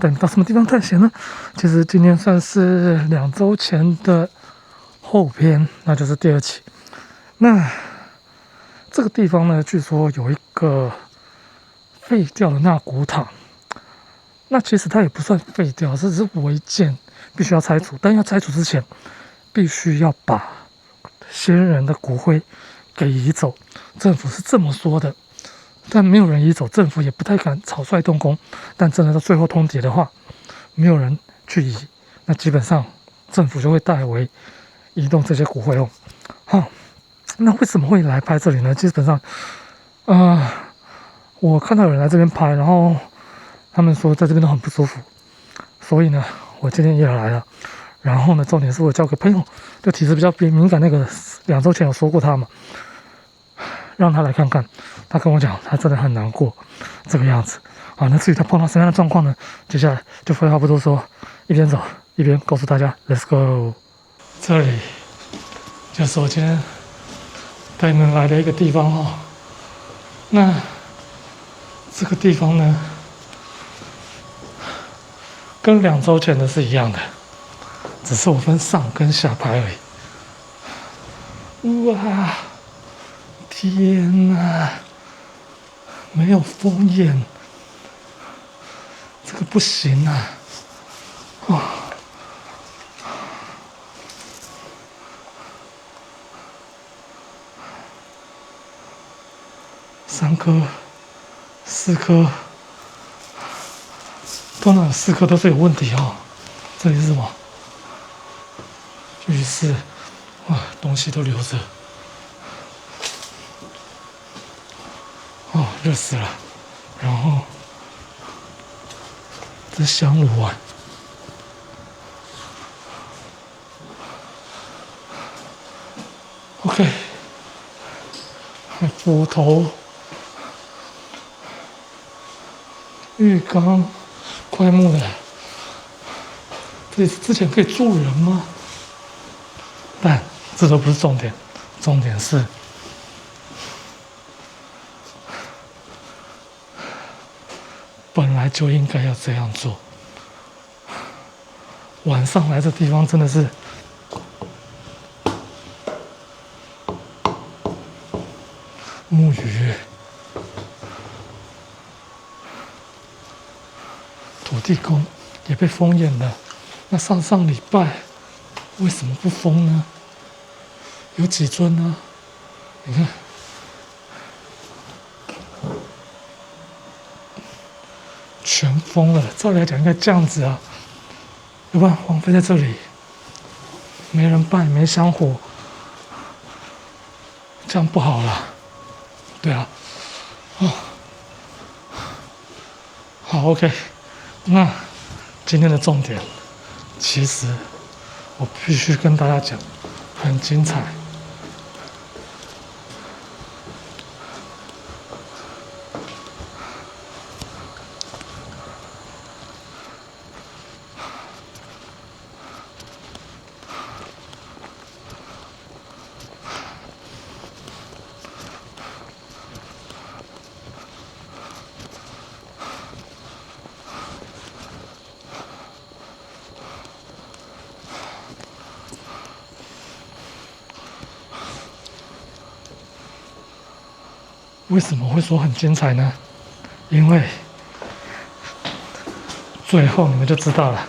等到什么地方探险呢？其实今天算是2周前的后篇，那就是第2期。那这个地方呢，据说有一个废掉的纳古塔。那其实它也不算废掉，这只是违建，必须要拆除。但要拆除之前，必须要把先人的骨灰给移走。政府是这么说的，但没有人移走，政府也不太敢草率动工。但真的到最后通牒的话，没有人去移，那基本上政府就会代为移动这些骨灰哦。好，那为什么会来拍这里呢？基本上，我看到有人来这边拍，然后他们说在这边都很不舒服，所以呢，我今天也来了。然后呢，重点是我交个朋友，就体质比较敏感，那个2周前有说过他嘛，让他来看看。他跟我讲，他真的很难过，这个样子啊。那至于他碰到什么样的状况呢？接下来就废话不多说，一边走一边告诉大家 ，Let's go。这里就是我今天带你们来的一个地方哦。那这个地方呢，跟2周前的是一样的，只是我分上跟下拍而已。哇，天哪，没有风眼，这个不行啊！哦，3颗、4颗，通常有4颗都是有问题哦。这里是什么？浴室，哇，东西都留着。哦，热死了。然后这是香炉啊。OK， 斧头、浴缸、快木的。这里之前可以住人吗？但这都不是重点，重点是本来就应该要这样做。晚上来这地方真的是木鱼、土地公也被封眼了。那上礼拜为什么不封呢？有几尊呢？你看，全封了。照理来讲应该这样子啊，要不然荒废在这里，没人拜，没香火，这样不好了。对啊，哦，好 ，OK， 那今天的重点，其实我必须跟大家讲，很精彩。为什么会说很精彩呢？因为最后你们就知道了。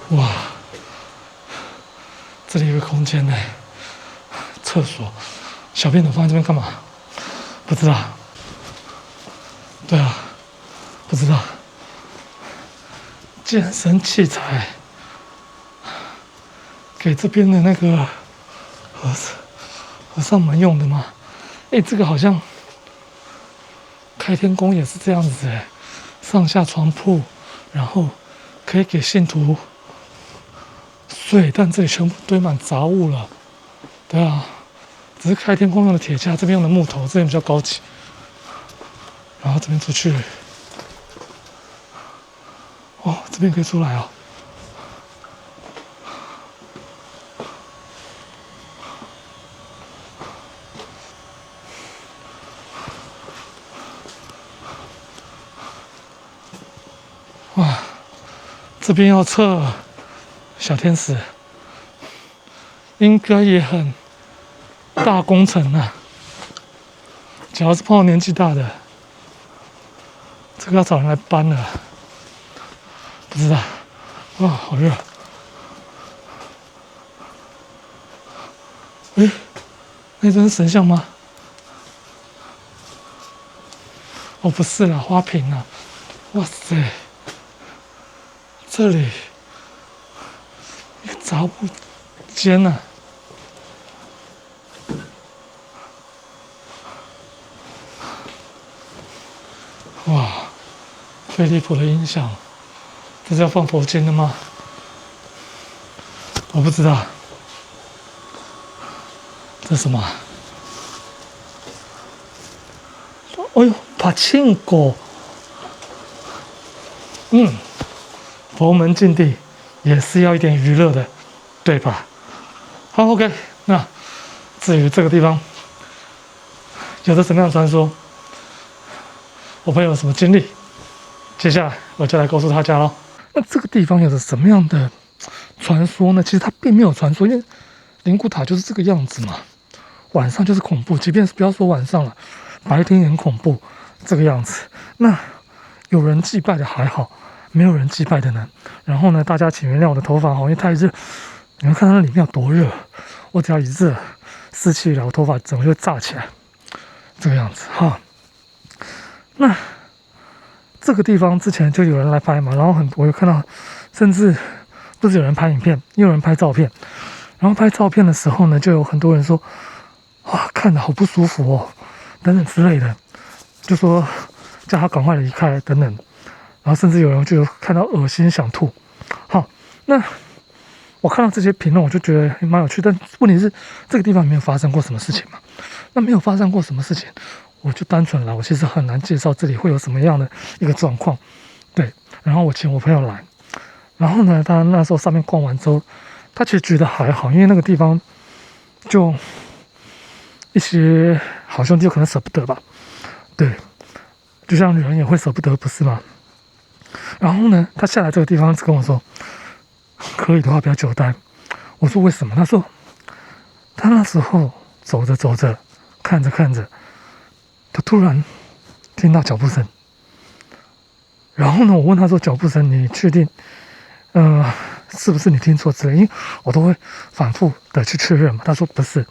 哇，这里有个空间呢，厕所，小便斗放在这边干嘛？不知道。对啊，不知道。健身器材，给这边的那个和尚们用的吗？哎，这个好像开天宫也是这样子哎，上下床铺，然后可以给信徒睡，但这里全部堆满杂物了。对啊，只是开天宫用的铁架，这边用的木头，这边比较高级。然后这边出去，哦，这边可以出来哦。哇，这边要测小天使，应该也很大工程啊。只要是碰到年纪大的，这个要找人来搬了。不知道，哇，好热。诶，那真是神像吗？哦，不是啦，花瓶啊！哇塞，这里一个杂物间啊！哇，飞利浦的音响，这是要放佛经的吗？我不知道，这是什么啊？哎呦，帕庆果，佛门禁地也是要一点娱乐的，对吧？好 ，OK， 那至于这个地方有着什么样的传说，我朋友有什么经历，接下来我就来告诉大家喽。那这个地方有着什么样的传说呢？其实它并没有传说，因为灵骨塔就是这个样子嘛。晚上就是恐怖，即便是不要说晚上了，白天也很恐怖，这个样子。那有人祭拜的还好，没有人祭拜的呢。然后呢，大家请原谅我的头发哈，因为太热。你们看它里面有多热，我只要一热，湿气了，我头发整个就炸起来，这个样子哈。那这个地方之前就有人来拍嘛，然后我有看到，甚至不止有人拍影片，也有人拍照片。然后拍照片的时候呢，就有很多人说，哇，看着好不舒服哦，等等之类的，就说叫他赶快离开等等。然后甚至有人就看到恶心想吐。好，那我看到这些评论，我就觉得蛮有趣。但问题是，这个地方没有发生过什么事情嘛？那没有发生过什么事情，我就单纯来，我其实很难介绍这里会有什么样的一个状况。对，然后我请我朋友来，然后呢，他那时候上面逛完之后，他其实觉得还好，因为那个地方就一些好兄弟有可能舍不得吧。对，就像女人也会舍不得，不是吗？然后呢，他下来这个地方只跟我说，可以的话不要久待。我说为什么？他说他那时候走着走着，看着看着，他突然听到脚步声。然后呢，我问他说脚步声，你确定？是不是你听错之类？因为我都会反复的去确认嘛。他说不是，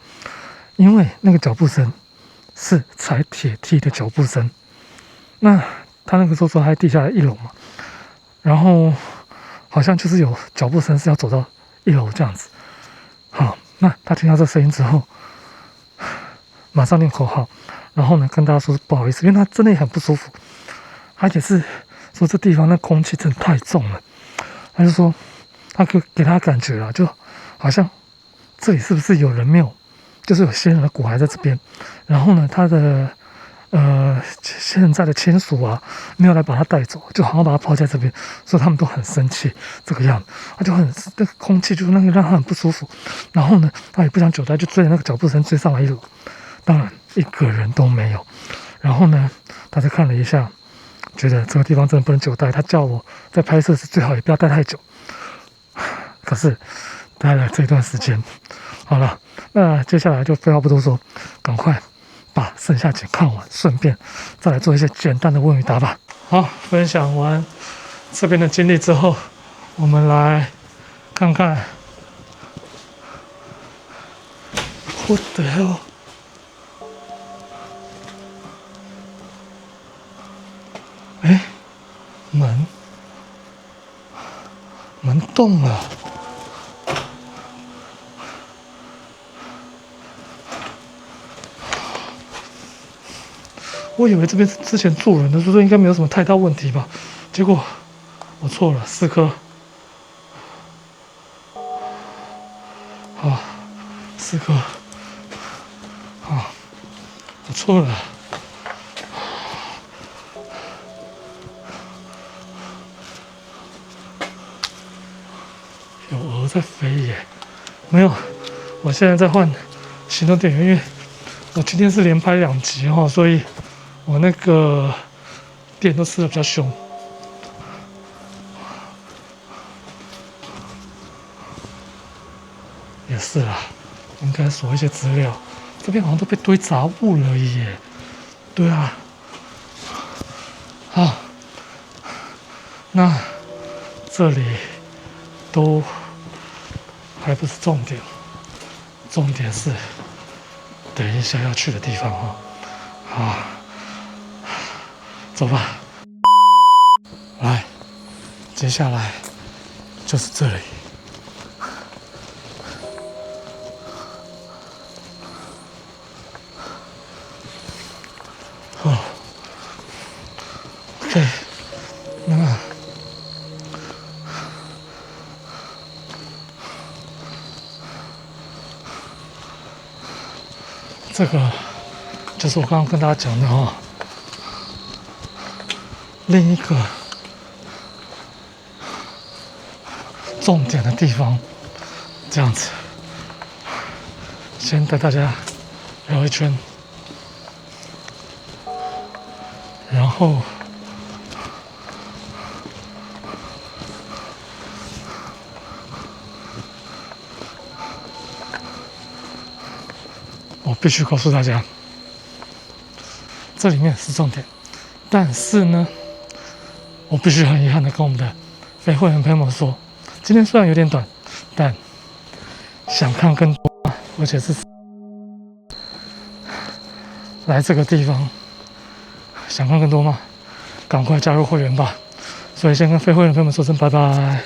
因为那个脚步声是踩铁梯的脚步声。那他那个时候说他在地下1楼嘛，然后好像就是有脚步声是要走到1楼这样子。好，那他听到这声音之后，马上念口号，然后呢跟大家说不好意思，因为他真的也很不舒服，而且是说这地方那空气真的太重了。他就说他给他感觉啦，就好像这里是不是有人没有，就是有先人的骨骸在这边，然后呢他的现在的亲属啊没有来把他带走，就好像把他抛在这边，所以他们都很生气这个样子。他就很那个空气就是那个让他很不舒服，然后呢他也不想久待，就追着那个脚步声追上来1楼，当然一个人都没有。然后呢他再看了一下，觉得这个地方真的不能久待，他叫我在拍摄时最好也不要待太久。可是待了这段时间，好了，那接下来就废话不多说，赶快把剩下景看完，顺便再来做一些简单的问与答吧。好，分享完这边的经历之后，我们来看看 What the hell？ 哎，门动了。我以为这边是之前住人的，所以应该没有什么太大问题吧。结果我错了，4颗。好，4颗。好，我错了。有鹅在飞耶！没有，我现在在换行动电源，因为我今天是连拍2集哈，所以我那个电都吃的比较凶。是啦，应该锁一些资料。这边好像都被堆杂物了耶。对啊，好，那这里都还不是重点，重点是等一下要去的地方哦。好，走吧。来，接下来就是这里。哦 ，OK， 那这个就是我刚刚跟大家讲的哦，另一个重点的地方，这样子，先带大家绕一圈，然后我必须告诉大家，这里面是重点，但是呢，我必须很遗憾的跟我们的非会员朋友们说，今天虽然有点短，但想看更多，而且是来这个地方，想看更多吗？赶快加入会员吧！所以先跟非会员朋友们说声拜拜。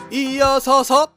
咿呀擦擦。